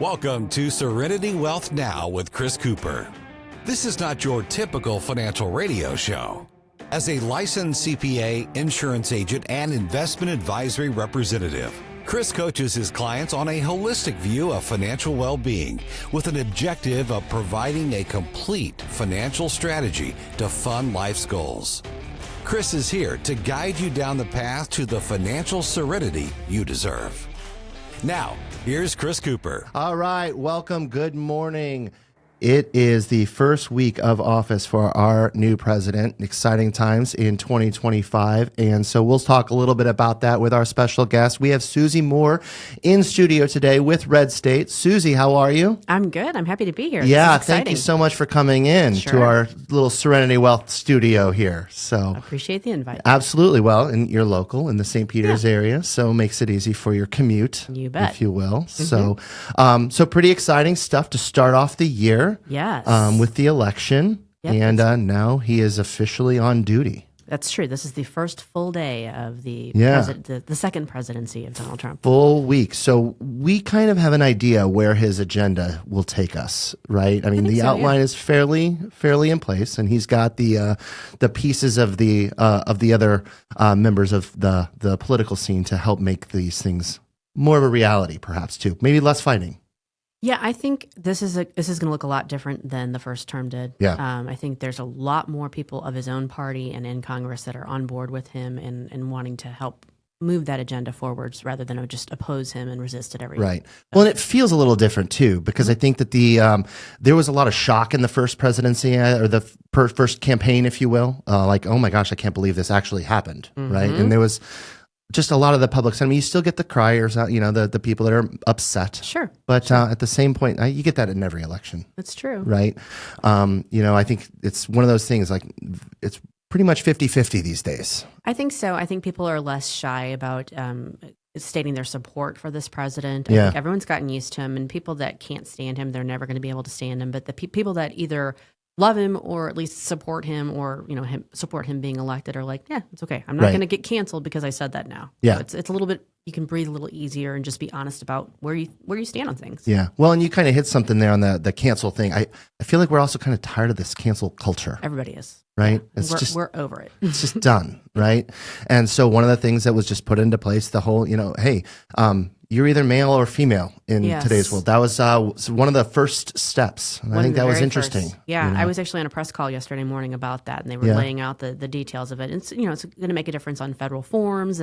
Welcome to Serenity Wealth Now with Chris Cooper. This is not your typical financial radio show. As a licensed CPA, insurance agent, and investment advisory representative, Chris coaches his clients on a holistic view of financial well-being with an objective of providing a complete financial strategy to fund life's goals. Chris is here to guide you down the path to the financial serenity you deserve. Now, here's Chris Cooper. All right, welcome. Good morning. It is the first week of office for our new president. Exciting times in 2025. And so we'll talk a little bit about that with our special guest. We have Susie Moore in studio today with RedState. Susie, how are you? I'm good. I'm happy to be here. Yeah, thank you so much for coming in to our little Serenity Wealth studio here. So appreciate the invite. Absolutely. Well, and you're local in the St. Peters area, so makes it easy for your commute, you bet, if you will. Mm-hmm. So pretty exciting stuff to start off the year. Yes. With the election, and now he is officially on duty. That's true. This is the first full day of the second presidency of Donald Trump. Full week. So we kind of have an idea where his agenda will take us, right? I mean, the outline is fairly in place, and he's got the pieces of the other members of the political scene to help make these things more of a reality, perhaps too. Maybe less fighting. Yeah, I think this is going to look a lot different than the first term did. Yeah. I think there's a lot more people of his own party and in Congress that are on board with him and wanting to help move that agenda forwards rather than just oppose him and resist it every right. Well, and it feels a little different too, because I think that there was a lot of shock in the first presidency or the first campaign, if you will, like, oh my gosh, I can't believe this actually happened, right? And there was just a lot of the public sentiment. You still get the criers, the people that are upset. Sure. But at the same point, you get that in every election. That's true. Right? I think it's one of those things, like, it's pretty much 50-50 these days. I think so. I think people are less shy about stating their support for this president. I think everyone's gotten used to him, and people that can't stand him, they're never going to be able to stand him. But the people that either love him or at least support him or support him being elected are like, yeah, it's okay. I'm not going to get canceled because I said that now. Yeah. So it's a little bit, you can breathe a little easier and just be honest about where you stand on things. Yeah. Well, and you kind of hit something there on the cancel thing. I feel like we're also kind of tired of this cancel culture. Everybody is. Right? Yeah. We're over it. It's just done, right? And so one of the things that was just put into place, the whole, hey, you're either male or female in today's world. That was one of the first steps. And I think that was interesting. First. Yeah, I was actually on a press call yesterday morning about that, and they were laying out the details of it. And it's going to make a difference on federal forms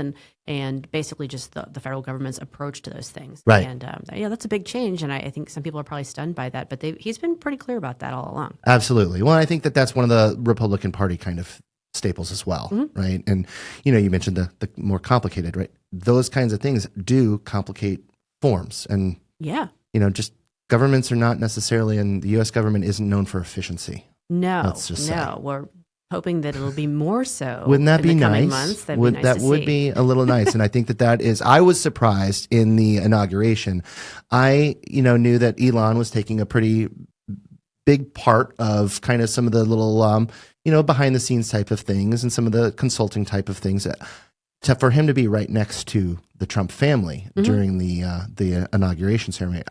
and basically just the federal government's approach to those things. Right. And that's a big change, and I think some people are probably stunned by that, but he's been pretty clear about that all along. Absolutely. Well, I think that's one of the Republican Party kind of staples as well, right? And, you mentioned the more complicated, right? Those kinds of things do complicate forms. And, just governments are not necessarily, and the U.S. government isn't known for efficiency. No, let's just say. We're hoping that it'll be more so. Wouldn't that be nice? Months. That'd be nice that would be a little nice. And I think that is, I was surprised in the inauguration. I, knew that Elon was taking a pretty big part of kind of some of the little, behind the scenes type of things and some of the consulting type of things for him to be right next to the Trump family during the inauguration ceremony.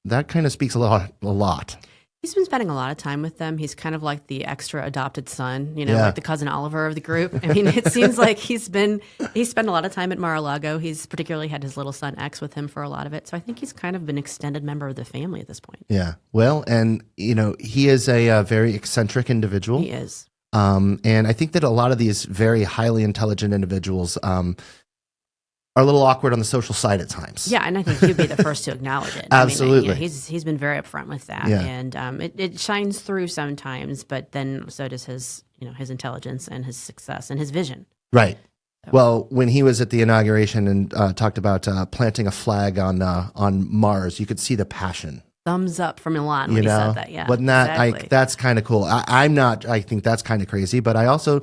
That kind of speaks a lot. He's been spending a lot of time with them. He's kind of like the extra adopted son, like the cousin Oliver of the group. I mean, it seems like he's spent a lot of time at Mar-a-Lago. He's particularly had his little son X with him for a lot of it. So I think he's kind of an extended member of the family at this point. Yeah. Well, and, he is a very eccentric individual. He is. And I think that a lot of these very highly intelligent individuals are a little awkward on the social side at times. Yeah, and I think you'd be the first to acknowledge it. Absolutely. I mean, he's been very upfront with that, and it shines through sometimes, but then so does his intelligence and his success and his vision. Right. So. Well, when he was at the inauguration and talked about planting a flag on Mars, you could see the passion. Thumbs up from Elon when he said that. Yeah, wasn't that exactly. That's kind of cool. I think that's kind of crazy, but I also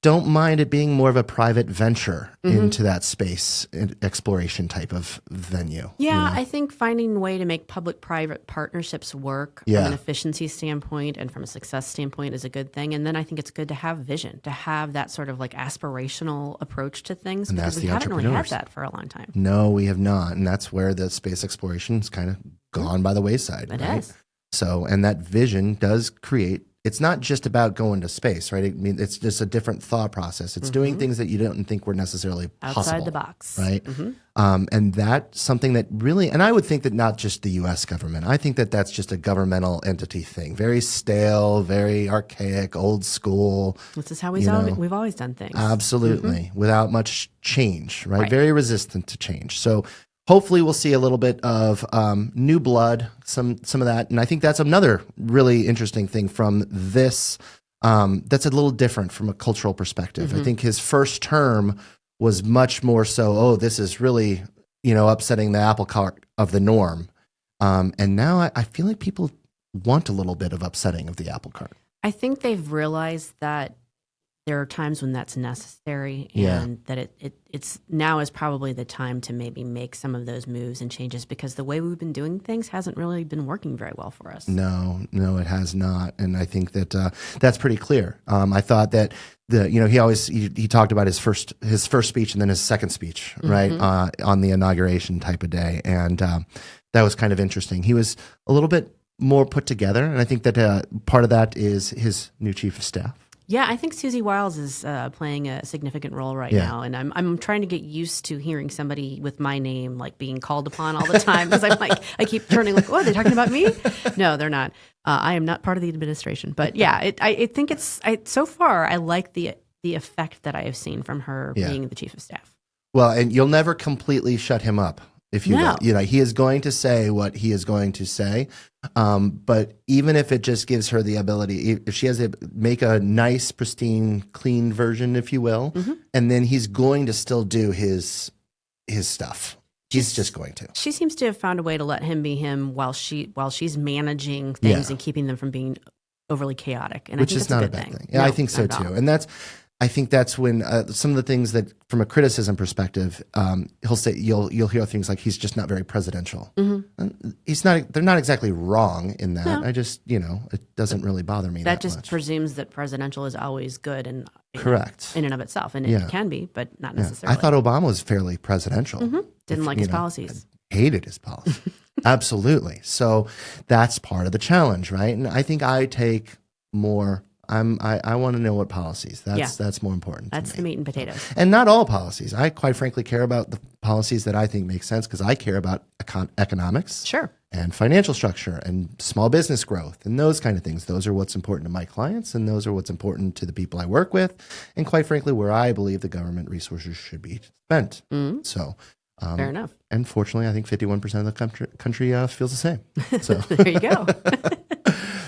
don't mind it being more of a private venture into that space exploration type of venue. Yeah, I think finding a way to make public-private partnerships work from an efficiency standpoint and from a success standpoint is a good thing. And then I think it's good to have vision, to have that sort of like aspirational approach to things, and because we haven't really had that for a long time. No, we have not. And that's where the space exploration is kind of gone by the wayside. It right? has. So, and that vision does create, it's not just about going to space, right? I mean, it's just a different thought process. It's doing things that you don't think were necessarily possible. Outside the box. Right? And that's something that really, and I would think that not just the U.S. government, I think that that's just a governmental entity thing. Very stale, very archaic, old school. This is how we've always done things. Absolutely. Without much change, right? Very resistant to change. So hopefully we'll see a little bit of new blood, some of that. And I think that's another really interesting thing from this that's a little different from a cultural perspective. I think his first term was much more so, this is really, upsetting the apple cart of the norm. And now I feel like people want a little bit of upsetting of the apple cart. I think they've realized that there are times when that's necessary, and that it's now is probably the time to maybe make some of those moves and changes, because the way we've been doing things hasn't really been working very well for us. No, it has not, and I think that that's pretty clear. I thought that he talked about his first speech and then his second speech, right, on the inauguration type of day, and that was kind of interesting. He was a little bit more put together, and I think that part of that is his new chief of staff. Yeah, I think Susie Wiles is playing a significant role right now, and I'm trying to get used to hearing somebody with my name like being called upon all the time, because I'm like, I keep turning like, are they talking about me? No, they're not. I am not part of the administration, but yeah, I think so far I like the effect that I have seen from her being the chief of staff. Well, and you'll never completely shut him up. If you will. He is going to say what he is going to say. But even if it just gives her the ability, if she has to make a nice, pristine, clean version, if you will, and then he's going to still do his stuff. He's just going to. She seems to have found a way to let him be him while she's managing things and keeping them from being overly chaotic. And which I think is not a bad thing. Yeah, I think so too. And I think that's when some of the things that, from a criticism perspective, he'll say you'll hear things like he's just not very presidential. He's not. They're not exactly wrong in that. No. I just it doesn't really bother me. That just much. Presumes that presidential is always good and correct in and of itself, and it can be, but not necessarily. I thought Obama was fairly presidential. Didn't like his policies. Hated his policy. Absolutely. So that's part of the challenge, right? And I think I take more. I want to know what policies. That's more important. That's the meat and potatoes. And not all policies. I quite frankly care about the policies that I think make sense, because I care about economics, and financial structure, and small business growth, and those kind of things. Those are what's important to my clients, and those are what's important to the people I work with, and quite frankly, where I believe the government resources should be spent. So. Fair enough. And fortunately, I think 51% of the country feels the same. So there you go.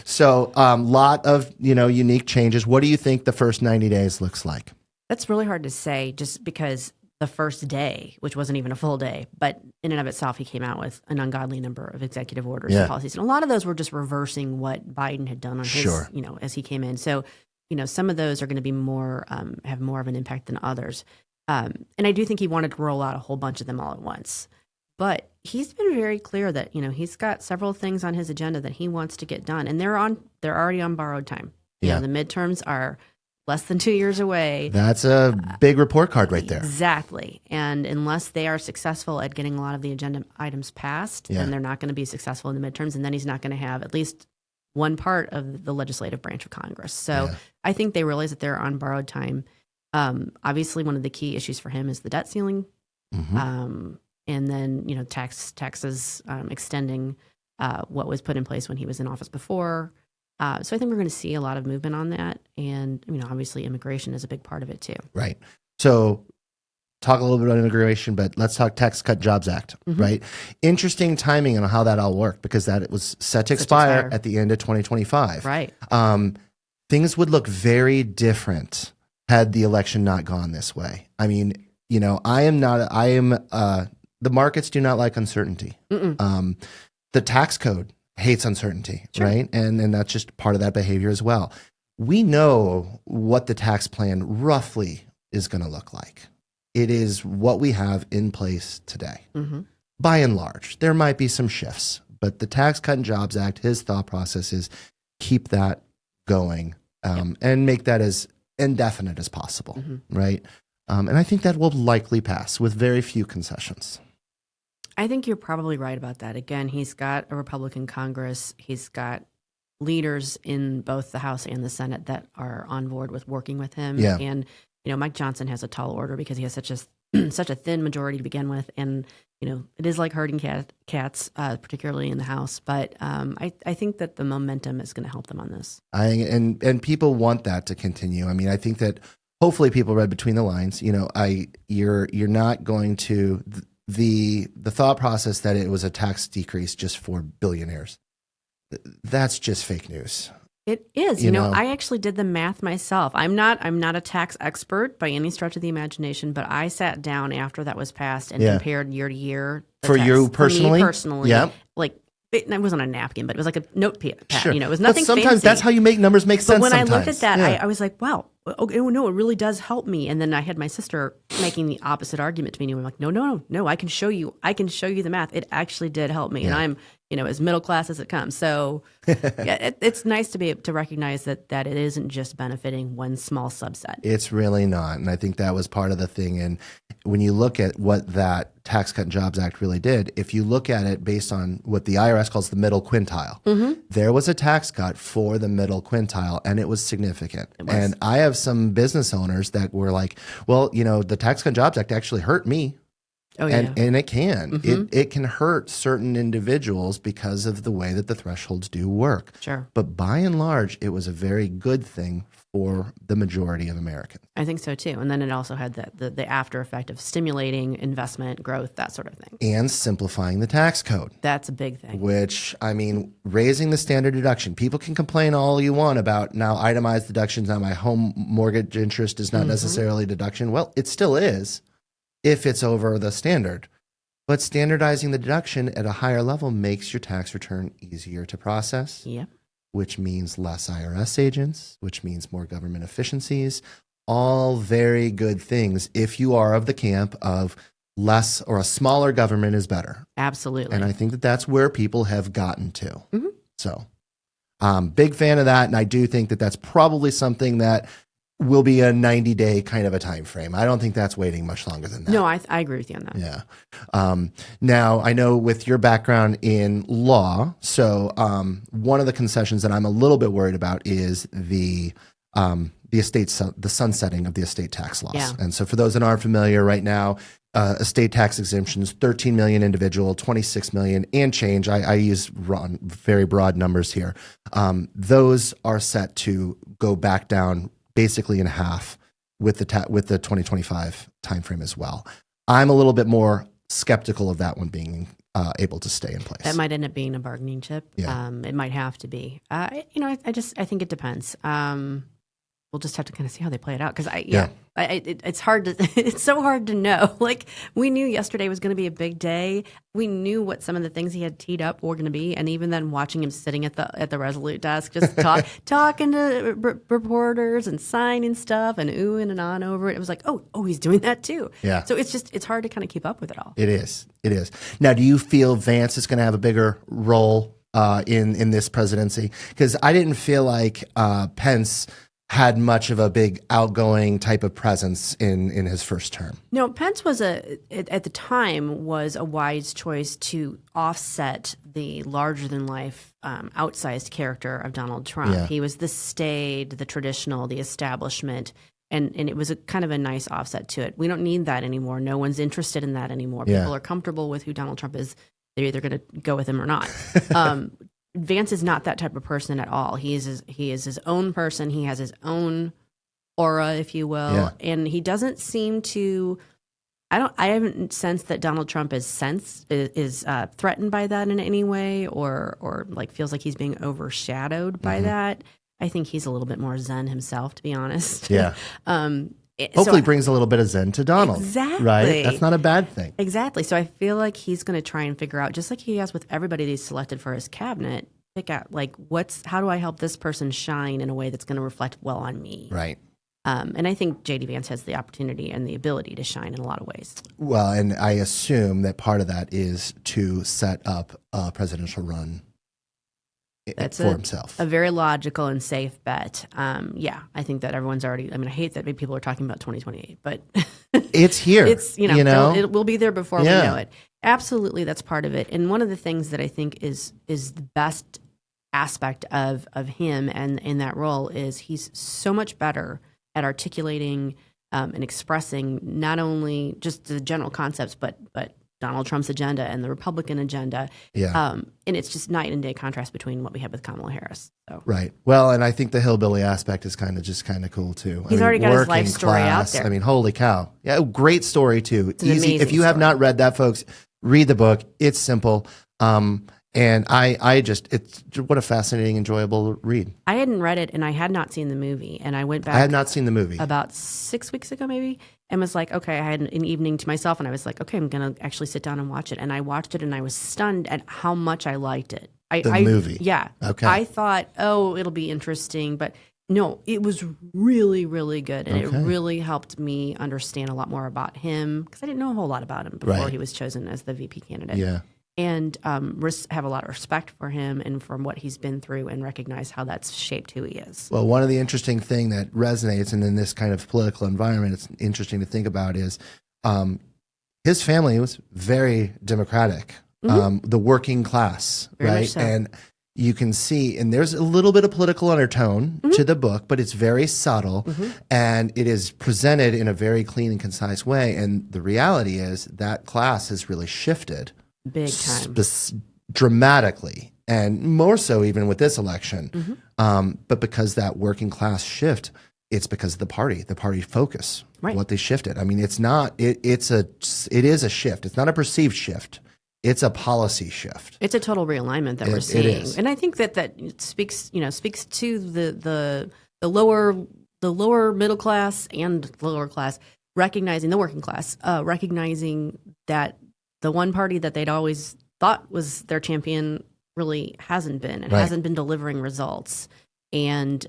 So lot of unique changes. What do you think the first 90 days looks like? That's really hard to say, just because the first day, which wasn't even a full day, but in and of itself, he came out with an ungodly number of executive orders and policies. And a lot of those were just reversing what Biden had done on his, as he came in. So, some of those are going to be more, have more of an impact than others. And I do think he wanted to roll out a whole bunch of them all at once. But he's been very clear that, he's got several things on his agenda that he wants to get done. And they're already on borrowed time. The midterms are less than 2 years away. That's a big report card right there. Exactly. And unless they are successful at getting a lot of the agenda items passed, then they're not going to be successful in the midterms. And then he's not going to have at least one part of the legislative branch of Congress. So I think they realize that they're on borrowed time. Obviously, one of the key issues for him is the debt ceiling. And then, taxes extending what was put in place when he was in office before. So I think we're going to see a lot of movement on that. And, obviously immigration is a big part of it too. Right. So talk a little bit about immigration, but let's talk Tax Cut Jobs Act, right? Interesting timing on how that all worked, because that it was set to expire at the end of 2025. Right. Things would look very different had the election not gone this way. I mean, the markets do not like uncertainty. The tax code hates uncertainty, right? And that's just part of that behavior as well. We know what the tax plan roughly is going to look like. It is what we have in place today. By and large, there might be some shifts, but the Tax Cut and Jobs Act, his thought process is keep that going and make that as indefinite as possible, right? And I think that will likely pass with very few concessions. I think you're probably right about that. Again, he's got a Republican Congress. He's got leaders in both the House and the Senate that are on board with working with him. Yeah. And, Mike Johnson has a tall order because he has such a thin majority to begin with. And, it is like herding cats, particularly in the House. But I think that the momentum is going to help them on this. And people want that to continue. I mean, I think that hopefully people read between the lines. You're not going to the thought process that it was a tax decrease just for billionaires. That's just fake news. It is. I actually did the math myself. I'm not a tax expert by any stretch of the imagination, but I sat down after that was passed and compared year to year. For you personally? For me personally. Yeah. Like, it wasn't a napkin, but it was like a notepad. Sure. It was nothing but sometimes fancy. That's how you make numbers make sense. But when sometimes. I looked at that, I was like, wow, okay, no, it really does help me. And then I had my sister making the opposite argument to me. And I'm like, no, I can show you the math. It actually did help me. Yeah. And I'm, as middle class as it comes. So it's nice to recognize that it isn't just benefiting one small subset. It's really not. And I think that was part of the thing. And when you look at what that Tax Cut and Jobs Act really did, if you look at it based on what the IRS calls the middle quintile, there was a tax cut for the middle quintile, and it was significant. And I have some business owners that were like, well, the Tax Cut and Jobs Act actually hurt me. Oh, yeah. And it can. It can hurt certain individuals because of the way that the thresholds do work. Sure. But by and large, it was a very good thing for the majority of Americans. I think so too. And then it also had the after effect of stimulating investment, growth, that sort of thing. And simplifying the tax code. That's a big thing. Which, raising the standard deduction. People can complain all you want about now itemized deductions. Now my home mortgage interest is not necessarily a deduction. Well, it still is if it's over the standard. But standardizing the deduction at a higher level makes your tax return easier to process. Yep. Which means less IRS agents, which means more government efficiencies. All very good things if you are of the camp of less or a smaller government is better. Absolutely. And I think that that's where people have gotten to. So big fan of that. And I do think that that's probably something that will be a 90-day kind of a time frame. I don't think that's waiting much longer than that. No, I agree with you on that. Yeah. Now, I know with your background in law, so one of the concessions that I'm a little bit worried about is the sunsetting of the estate tax laws. Yeah. And so for those that aren't familiar right now, estate tax exemptions, 13 million individual, 26 million and change. I use very broad numbers here. Those are set to go back down basically in half with the 2025 timeframe as well. I'm a little bit more skeptical of that one being able to stay in place. That might end up being a bargaining chip. Yeah. It might have to be. I think it depends. We'll just have to kind of see how they play it out because it's hard to it's so hard to know. Like we knew yesterday was going to be a big day. We knew what some of the things he had teed up were going to be, and even then watching him sitting at the Resolute desk, just talking to reporters and signing stuff and oohing and on over it. It was like, oh, he's doing that too. Yeah. So it's hard to kind of keep up with it all. It is. Now, do you feel Vance is going to have a bigger role in this presidency? Because I didn't feel like Pence had much of a big outgoing type of presence in his first term. No, Pence was at the time was a wise choice to offset the larger than life outsized character of Donald Trump. Yeah. He was the staid, the traditional, the establishment, and it was a kind of a nice offset to it. We don't need that anymore. No one's interested in that anymore. Yeah. People are comfortable with who Donald Trump is. They're either going to go with him or not. Vance is not that type of person at all. He is his own person. He has his own aura, if you will, Yeah. and he doesn't seem to. I haven't sensed that Donald Trump is threatened by that in any way, or like feels like he's being overshadowed by that. I think he's a little bit more zen himself, to be honest. Yeah. Hopefully brings a little bit of zen to Donald. Exactly. Right? That's not a bad thing. Exactly. So I feel like he's going to try and figure out, just like he has with everybody that he's selected for his cabinet, pick out like how do I help this person shine in a way that's going to reflect well on me? Right. And I think J.D. Vance has the opportunity and the ability to shine in a lot of ways. Well, and I assume that part of that is to set up a presidential run for himself. A very logical and safe bet. I think that everyone's already, I hate that people are talking about 2028, but it's here. It's, it will be there before we know it. Absolutely, that's part of it. And one of the things that I think is the best aspect of him and in that role is he's so much better at articulating and expressing not only just the general concepts, but Donald Trump's agenda and the Republican agenda. Yeah. And it's just night and day contrast between what we have with Kamala Harris. So. Right. Well, and I think the hillbilly aspect is kind of cool too. He's already got his life story out there. I mean, holy cow. Yeah, great story too. It's easy. If you have not read that, folks, read the book. It's simple. And it's what a fascinating, enjoyable read. I hadn't read it and I had not seen the movie. And I went back. I had not seen the movie. About 6 weeks ago, maybe. And was like, okay, I had an evening to myself and I was like, okay, I'm going to actually sit down and watch it. And I watched it and I was stunned at how much I liked it. The movie? Yeah. Okay. I thought, it'll be interesting. But no, it was really, really good. And it really helped me understand a lot more about him because I didn't know a whole lot about him before he was chosen as the VP candidate. Yeah. And have a lot of respect for him and from what he's been through and recognize how that's shaped who he is. Well, one of the interesting thing that resonates, and in this kind of political environment, it's interesting to think about is his family was very democratic, the working class, very right? Much so. And you can see, and there's a little bit of political undertone to the book, but it's very subtle, and it is presented in a very clean and concise way. And the reality is that class has really shifted. Big time. Dramatically, and more so even with this election. But because that working class shift, it's because of the party focus, what they shifted. I mean, it is a shift. It's not a perceived shift. It's a policy shift. It's a total realignment that we're seeing. It is. And I think that speaks to the lower middle class and lower class, recognizing the working class, recognizing that the one party that they'd always thought was their champion really hasn't been and hasn't been delivering results. And,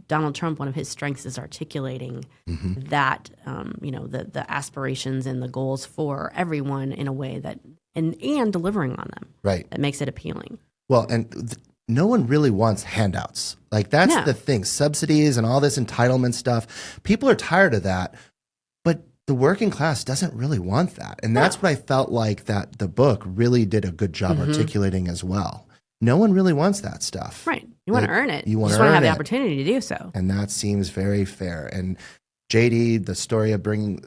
Donald Trump, one of his strengths is articulating that, the aspirations and the goals for everyone in a way that, and delivering on them. Right. That makes it appealing. Well, and no one really wants handouts. Like that's the thing, subsidies and all this entitlement stuff. People are tired of that. The working class doesn't really want that. And that's what I felt like that the book really did a good job articulating as well. No one really wants that stuff. Right. You want to earn it. You just want to have the opportunity to do so. And that seems very fair. And JD, the story of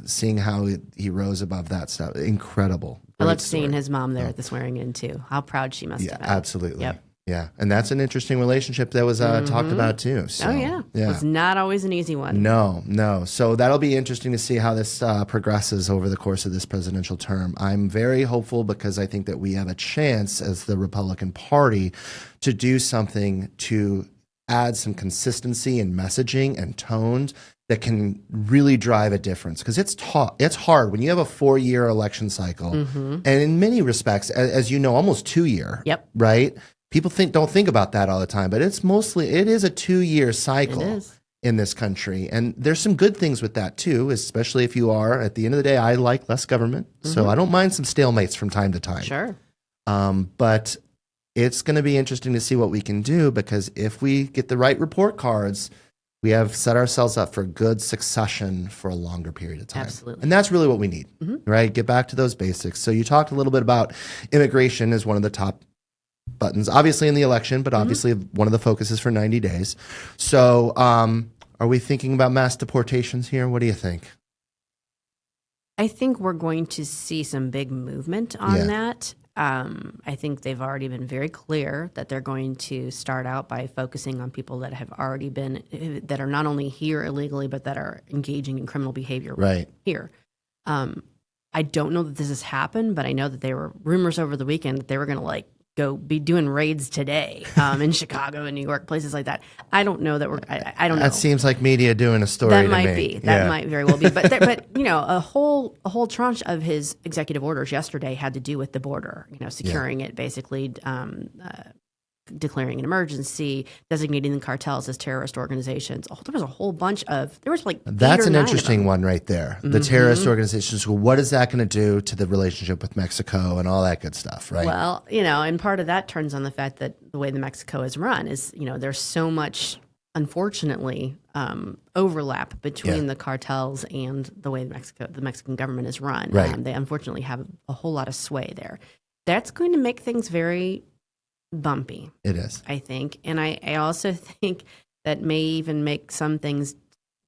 seeing how he rose above that stuff, incredible. I loved seeing his mom there at the swearing in too. How proud she must have been. Absolutely. Yep. Yeah, and that's an interesting relationship that was talked about too. So, It's not always an easy one. No. So that'll be interesting to see how this progresses over the course of this presidential term. I'm very hopeful because I think that we have a chance as the Republican Party to do something to add some consistency in messaging and tones that can really drive a difference. Because it's hard when you have a 4-year election cycle, and in many respects, as you know, almost 2-year. Yep. Right. People don't think about that all the time, but it is a 2-year cycle in this country. And there's some good things with that too, especially if you are, at the end of the day, I like less government. So I don't mind some stalemates from time to time. Sure. But it's going to be interesting to see what we can do because if we get the right report cards, we have set ourselves up for good succession for a longer period of time. Absolutely. And that's really what we need, right? Get back to those basics. So you talked a little bit about immigration as one of the top buttons, obviously in the election, but obviously one of the focuses for 90 days. So are we thinking about mass deportations here? What do you think? I think we're going to see some big movement on that. I think they've already been very clear that they're going to start out by focusing on people that have already that are not only here illegally, but that are engaging in criminal behavior here. I don't know that this has happened, but I know that there were rumors over the weekend that they were going to go be doing raids today in Chicago and New York, places like that. I don't know that I don't know. That seems like media doing a story. That might be. That might very well be. But a whole tranche of his executive orders yesterday had to do with the border. Securing it, basically declaring an emergency, designating the cartels as terrorist organizations. There was a whole bunch of. There was that's an interesting one right there. The terrorist organizations. What is that going to do to the relationship with Mexico and all that good stuff, right? Well, and part of that turns on the fact that the way that Mexico is run is, there's so much unfortunately, overlap between the cartels and the way the Mexican government is run. Right. They unfortunately have a whole lot of sway there. That's going to make things very bumpy. It is. I think. And I also think that may even make some things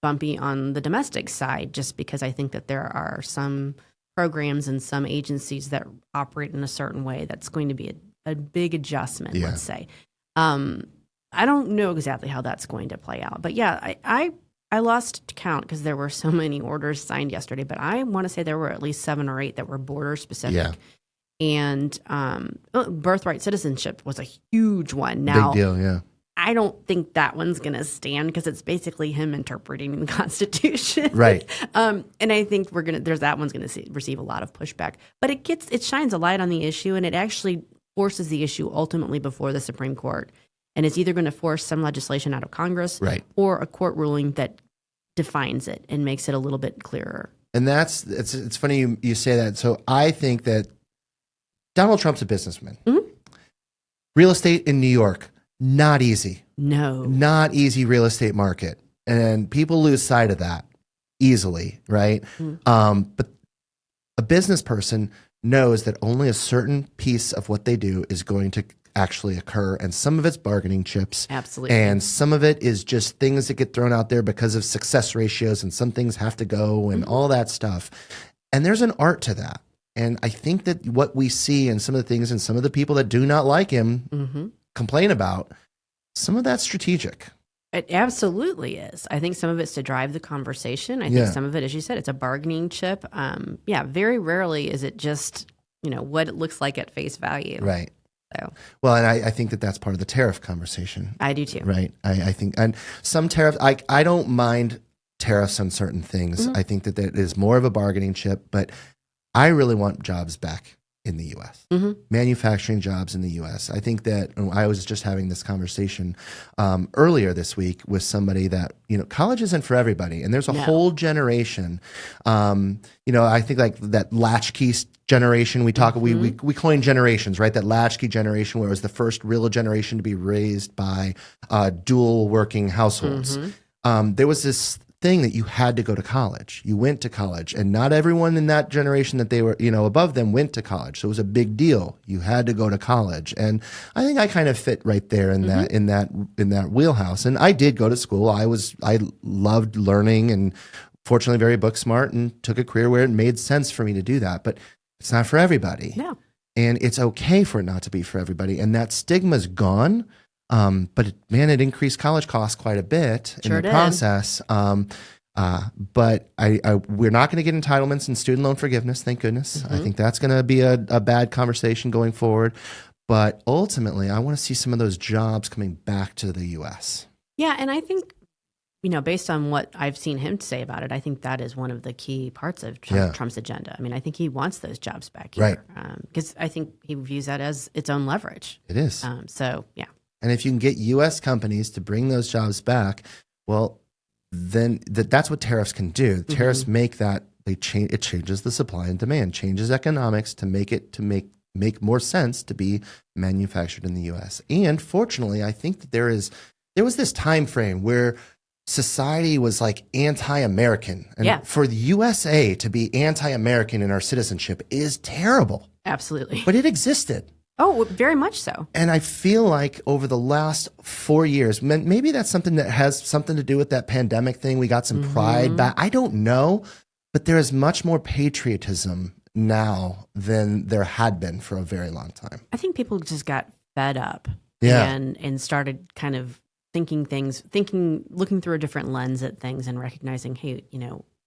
bumpy on the domestic side, just because I think that there are some programs and some agencies that operate in a certain way that's going to be a big adjustment, let's say. I don't know exactly how that's going to play out. But yeah, I lost count because there were so many orders signed yesterday, but I want to say there were at least 7 or 8 that were border specific. Yeah. And birthright citizenship was a huge one. Now, big deal, yeah. I don't think that one's going to stand because it's basically him interpreting the Constitution. Right. And I think that one's going to receive a lot of pushback. But it shines a light on the issue, and it actually forces the issue ultimately before the Supreme Court. And it's either going to force some legislation out of Congress, or a court ruling that defines it and makes it a little bit clearer. And it's funny you say that. So I think that Donald Trump's a businessman. Mm-hmm. Real estate in New York, not easy. No. Not easy real estate market. And people lose sight of that easily, right? Mm-hmm. But a business person knows that only a certain piece of what they do is going to actually occur. And some of it's bargaining chips. Absolutely. And some of it is just things that get thrown out there because of success ratios, and some things have to go and all that stuff. And there's an art to that. And I think that what we see in some of the things and some of the people that do not like him complain about, some of that's strategic. It absolutely is. I think some of it's to drive the conversation. I think some of it, as you said, it's a bargaining chip. Very rarely is it just, what it looks like at face value. Right. So. Well, and I think that that's part of the tariff conversation. I do too. Right. I think, and some tariffs, I don't mind tariffs on certain things. I think that is more of a bargaining chip, but I really want jobs back in the U.S., manufacturing jobs in the U.S. I think that I was just having this conversation earlier this week with somebody that, college isn't for everybody. And there's a whole generation, I think like that latchkey generation we talk, we coin generations, right? That latchkey generation where it was the first real generation to be raised by dual working households. There was this thing that you had to go to college. You went to college, and not everyone in that generation that they were, above them went to college. So it was a big deal. You had to go to college. And I think I kind of fit right there in that wheelhouse. And I did go to school. I loved learning, and fortunately very book smart, and took a career where it made sense for me to do that. But it's not for everybody. No. And it's okay for it not to be for everybody. And that stigma's gone. But it increased college costs quite a bit in the process. But we're not going to get entitlements and student loan forgiveness, thank goodness. I think that's going to be a bad conversation going forward. But ultimately, I want to see some of those jobs coming back to the U.S. Yeah, and I think, based on what I've seen him say about it, I think that is one of the key parts of Trump's agenda. I mean, I think he wants those jobs back here. Right. Because I think he views that as its own leverage. It is. And if you can get U.S. companies to bring those jobs back, well, then that's what tariffs can do. Tariffs make that it changes the supply and demand, changes economics to make more sense to be manufactured in the U.S. And fortunately, I think that there was this time frame where society was like anti-American, and for the USA to be anti-American in our citizenship is terrible. Absolutely, but it existed. Oh, very much so. And I feel like over the last 4 years, maybe that's something that has something to do with that pandemic thing. We got some pride back. I don't know, but there is much more patriotism now than there had been for a very long time. I think people just got fed up and started kind of looking through a different lens at things and recognizing, hey,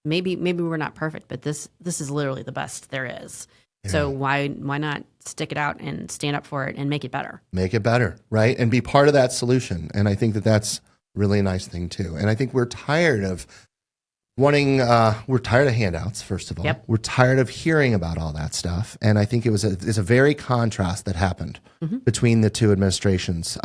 maybe we're not perfect, but this is literally the best there is. Yeah. So why not stick it out and stand up for it and make it better? Make it better, right? And be part of that solution. And I think that that's really a nice thing too. And I think we're tired of we're tired of handouts, first of all. Yep. We're tired of hearing about all that stuff. And I think it's a very contrast that happened between the two administrations,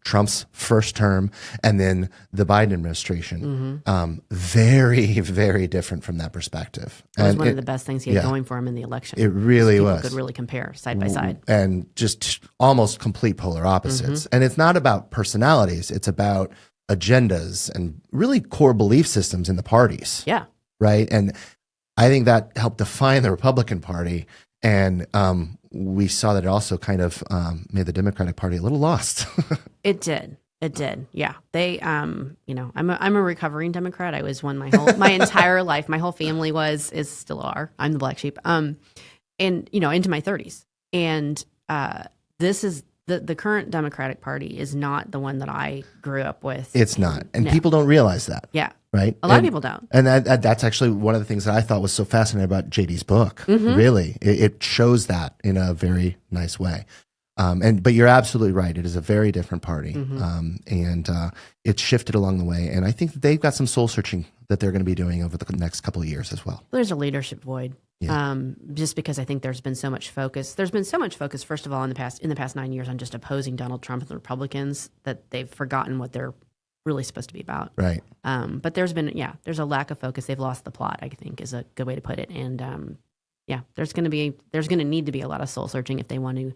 Trump's first term and then the Biden administration. Very, very different from that perspective. It was one of the best things he had going for him in the election. It really was. People could really compare side by side. And just almost complete polar opposites. And it's not about personalities. It's about agendas and really core belief systems in the parties. Yeah. Right. And I think that helped define the Republican Party. And we saw that it also kind of made the Democratic Party a little lost. It did. It did. Yeah. They, I'm a recovering Democrat. I was one my entire life. My whole family is still are. I'm the black sheep. And, into my 30s. And this is the current Democratic Party is not the one that I grew up with. It's not. And people don't realize that. Yeah. Right. A lot of people don't. And that's actually one of the things that I thought was so fascinating about JD's book. Really, it shows that in a very nice way. But you're absolutely right. It is a very different party, and it's shifted along the way. And I think that they've got some soul searching that they're going to be doing over the next couple of years as well. There's a leadership void, just because I think there's been so much focus. There's been so much focus, first of all, in the past 9 years on just opposing Donald Trump and the Republicans that they've forgotten what they're really supposed to be about. Right. But there's a lack of focus. They've lost the plot, I think, is a good way to put it. And there's going to need to be a lot of soul searching if they want to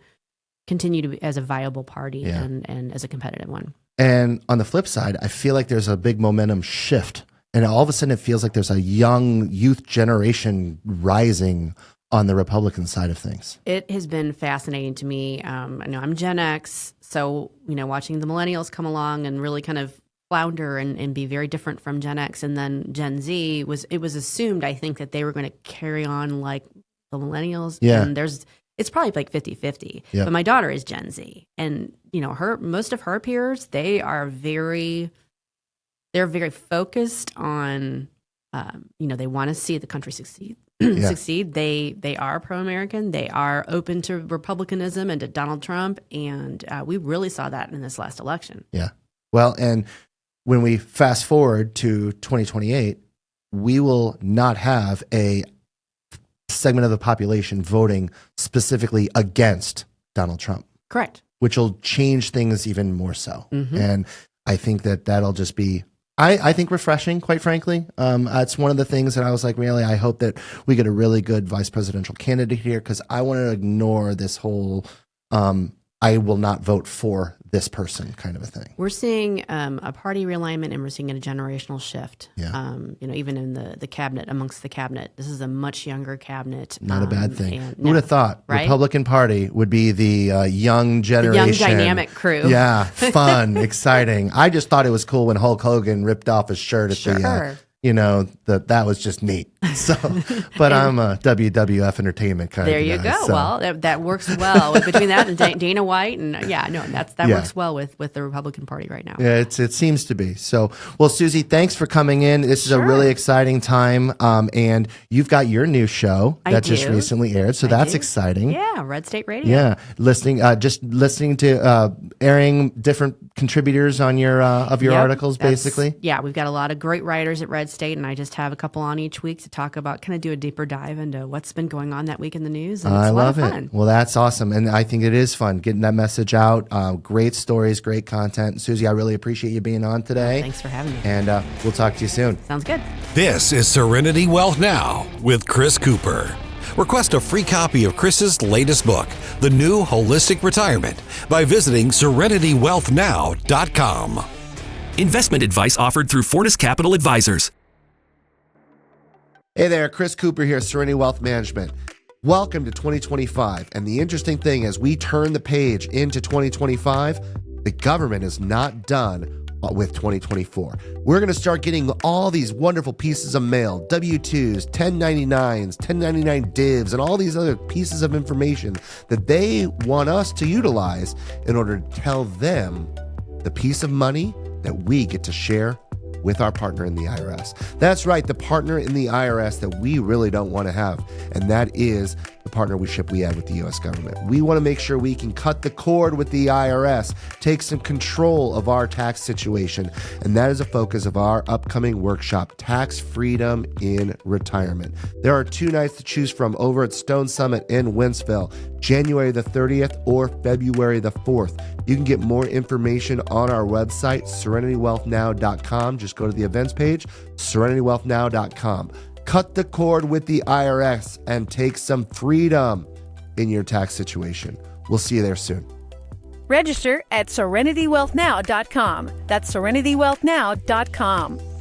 continue to be as a viable party and as a competitive one. And on the flip side, I feel like there's a big momentum shift. And all of a sudden it feels like there's a young youth generation rising on the Republican side of things. It has been fascinating to me. I know I'm Gen X, so watching the millennials come along and really kind of flounder and be very different from Gen X, and then Gen Z was assumed, I think, that they were going to carry on like the millennials. Yeah. And it's probably like 50-50. Yep. But my daughter is Gen Z, and most of her peers, they're very focused on they want to see the country succeed. Succeed. They are pro-American. They are open to republicanism and to Donald Trump, and we really saw that in this last election. Yeah. Well, and when we fast forward to 2028, we will not have a segment of the population voting specifically against Donald Trump. Correct. Which will change things even more so. And I think that'll just be, I think, refreshing, quite frankly. It's one of the things that I was like, really, I hope that we get a really good vice presidential candidate here, because I want to ignore this whole I will not vote for this person kind of a thing. We're seeing a party realignment, and we're seeing a generational shift. Yeah. Even in the cabinet, amongst the cabinet, this is a much younger cabinet. Not a bad thing. Who would have thought? Right? Republican Party would be the young generation, the young dynamic crew. Yeah, fun, exciting. I just thought it was cool when Hulk Hogan ripped off his shirt at the. That was just neat. So, but I'm a WWF entertainment kind of guy. There you go. So. Well, that works well between that and Dana White, and that works well with the Republican Party right now. Yeah, it seems to be. So, well, Susie, thanks for coming in. This is a really exciting time, and you've got your new show that just recently aired, so that's exciting. Yeah, RedState Radio. Yeah, listening to airing different contributors on your articles, basically. Yeah, we've got a lot of great writers at RedState, and I just have a couple on each week to talk about, kind of do a deeper dive into what's been going on that week in the news. And I love it. Well, that's awesome. And I think it is fun getting that message out. Great stories, great content. Susie, I really appreciate you being on today. Thanks for having me. And we'll talk to you soon. Sounds good. This is Serenity Wealth Now with Chris Cooper. Request a free copy of Chris's latest book, The New Holistic Retirement, by visiting SerenityWealthNow.com. Investment advice offered through Fortis Capital Advisors. Hey there, Chris Cooper here, Serenity Wealth Management. Welcome to 2025. And the interesting thing, as we turn the page into 2025, the government is not done with 2024. We're going to start getting all these wonderful pieces of mail, W-2s, 1099s, 1099 divs, and all these other pieces of information that they want us to utilize in order to tell them the piece of money that we get to share with our partner in the IRS. That's right, the partner in the IRS that we really don't want to have, and that is the partnership we have with the U.S. government. We want to make sure we can cut the cord with the IRS, take some control of our tax situation, and that is a focus of our upcoming workshop, Tax Freedom in Retirement. There are 2 nights to choose from over at Stone Summit in Wentzville, January the 30th or February the 4th. You can get more information on our website, SerenityWealthNow.com. Just go to the events page, SerenityWealthNow.com. Cut the cord with the IRS and take some freedom in your tax situation. We'll see you there soon. Register at SerenityWealthNow.com. That's SerenityWealthNow.com.